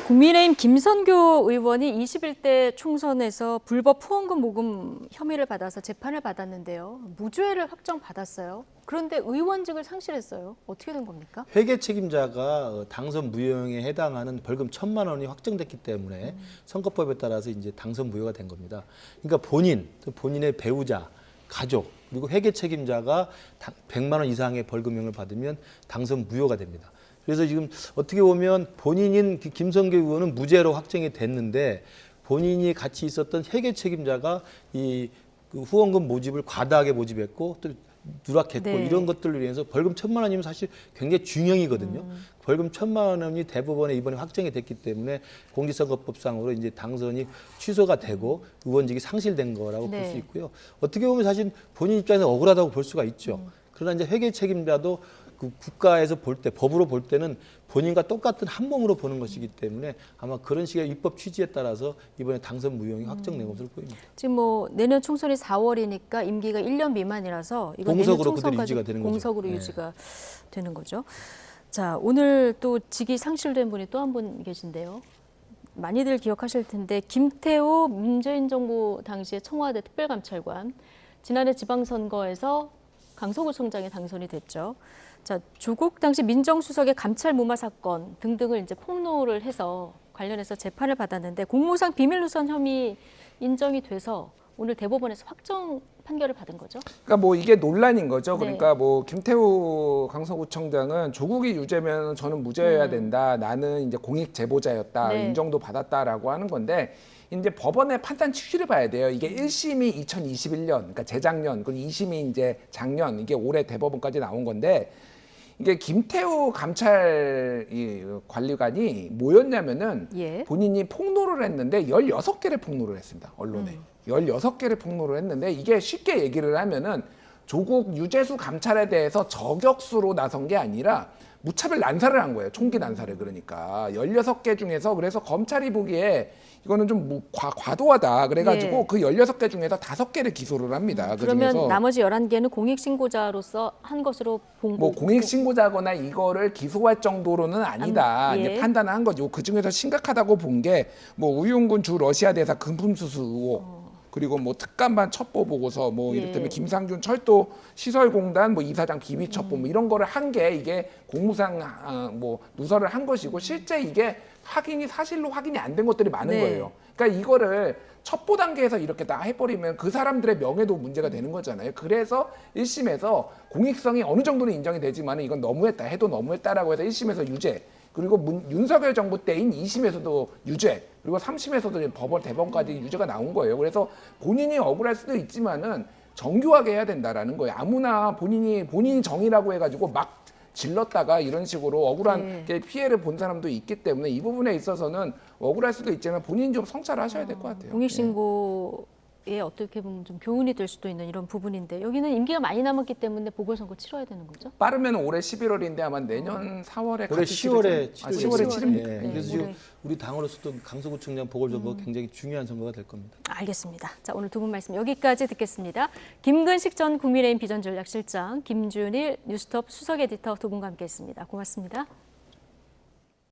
국민의힘 김선교 의원이 21대 총선에서 불법 후원금 모금 혐의를 받아서 재판을 받았는데요. 무죄를 확정받았어요. 그런데 의원직을 상실했어요. 어떻게 된 겁니까? 회계 책임자가 당선 무효에 해당하는 벌금 1,000만 원이 확정됐기 때문에 선거법에 따라서 이제 당선 무효가 된 겁니다. 그러니까 본인의 배우자, 가족, 그리고 회계 책임자가 100만 원 이상의 벌금형을 받으면 당선 무효가 됩니다. 그래서 지금 어떻게 보면 본인인 김선교 의원은 무죄로 확정이 됐는데 본인이 같이 있었던 회계 책임자가 이 후원금 모집을 과다하게 모집했고 또 누락했고 네. 이런 것들로 인해서 벌금 1,000만 원이면 사실 굉장히 중형이거든요. 벌금 1,000만 원이 대법원에 이번에 확정이 됐기 때문에 공직선거법상으로 이제 당선이 취소가 되고 의원직이 상실된 거라고 볼 수 있고요. 어떻게 보면 사실 본인 입장에서 억울하다고 볼 수가 있죠. 그러나 이제 회계 책임자도 그 국가에서 볼 때, 법으로 볼 때는 본인과 똑같은 한 몸으로 보는 것이기 때문에 아마 그런 식의 입법 취지에 따라서 이번에 당선 무효형이 확정된 것으로 보입니다. 지금 뭐 내년 총선이 4월이니까 임기가 1년 미만이라서 이건 공석으로 내년 그대로 유지가 되는 거죠. 공석으로 네. 유지가 되는 거죠. 자, 오늘 또 직위 상실된 분이 또 한 분 계신데요. 많이들 기억하실 텐데 김태우 문재인 정부 당시의 청와대 특별감찰관, 지난해 지방선거에서 강서구청장에 당선이 됐죠. 자, 조국 당시 민정수석의 감찰 무마 사건 등등을 이제 폭로를 해서 관련해서 재판을 받았는데 공무상 비밀 누설 혐의 인정이 돼서 오늘 대법원에서 확정 판결을 받은 거죠. 그러니까 뭐 이게 논란인 거죠. 네. 그러니까 뭐 김태우 강서구청장은 조국이 유죄면 저는 무죄여야 된다. 나는 이제 공익 제보자였다. 네. 인정도 받았다라고 하는 건데 이제 법원의 판단 취지를 봐야 돼요. 이게 1심이 2021년, 그러니까 재작년, 그리고 2심이 이제 작년, 이게 올해 대법원까지 나온 건데 이게 김태우 감찰 관리관이 뭐였냐면은 예. 본인이 폭로를 했는데 16개를 폭로를 했습니다. 언론에. 16개를 폭로를 했는데 이게 쉽게 얘기를 하면은 조국 유재수 감찰에 대해서 저격수로 나선 게 아니라 무차별 난사를 한 거예요. 총기 난사를. 그러니까 16개 중에서 그래서 검찰이 보기에 이거는 좀 과도하다. 그래가지고 예. 그 16개 중에서 5개를 기소를 합니다. 그러면 그중에서 나머지 11개는 공익신고자로서 한 것으로 본 뭐 거고. 공익신고자거나 이거를 기소할 정도로는 아니다. 예. 이제 판단을 한 거죠. 그 중에서 심각하다고 본 게 뭐 우윤군 주 러시아 대사 금품 수수 의혹. 그리고 뭐 특감반 첩보 보고서 뭐 예. 이를테면 김상준 철도 시설공단 뭐 이사장 비위 첩보 뭐 이런 거를 한 게 이게 공무상 뭐 누설을 한 것이고 실제 이게 사실로 확인이 안 된 것들이 많은 네. 거예요. 그러니까 이거를 첩보 단계에서 이렇게 다 해버리면 그 사람들의 명예도 문제가 되는 거잖아요. 그래서 1심에서 공익성이 어느 정도는 인정이 되지만 이건 너무했다 해도 너무했다라고 해서 1심에서 유죄. 그리고 윤석열 정부 때인 2심에서도 유죄, 그리고 3심에서도 법원 대법원까지 유죄가 나온 거예요. 그래서 본인이 억울할 수도 있지만은 정교하게 해야 된다라는 거예요. 아무나 본인이 정의라고 해가지고 막 질렀다가 이런 식으로 억울한 게 피해를 본 사람도 있기 때문에 이 부분에 있어서는 억울할 수도 있지만 본인이 좀 성찰을 하셔야 될 것 같아요. 공익신고에 어떻게 보면 좀 교훈이 될 수도 있는 이런 부분인데 여기는 임기가 많이 남았기 때문에 보궐선거 치러야 되는 거죠? 빠르면 올해 11월인데 아마 내년 4월에 올해 10월에 10월에 치릅니까? 예, 네, 그래서 올해. 지금 우리 당으로서도 강서구청장 보궐선거 굉장히 중요한 선거가 될 겁니다. 알겠습니다. 자, 오늘 두 분 말씀 여기까지 듣겠습니다. 김근식 전 국민의힘 비전전략실장, 김준일 뉴스톱 수석 에디터 두 분과 함께했습니다. 고맙습니다.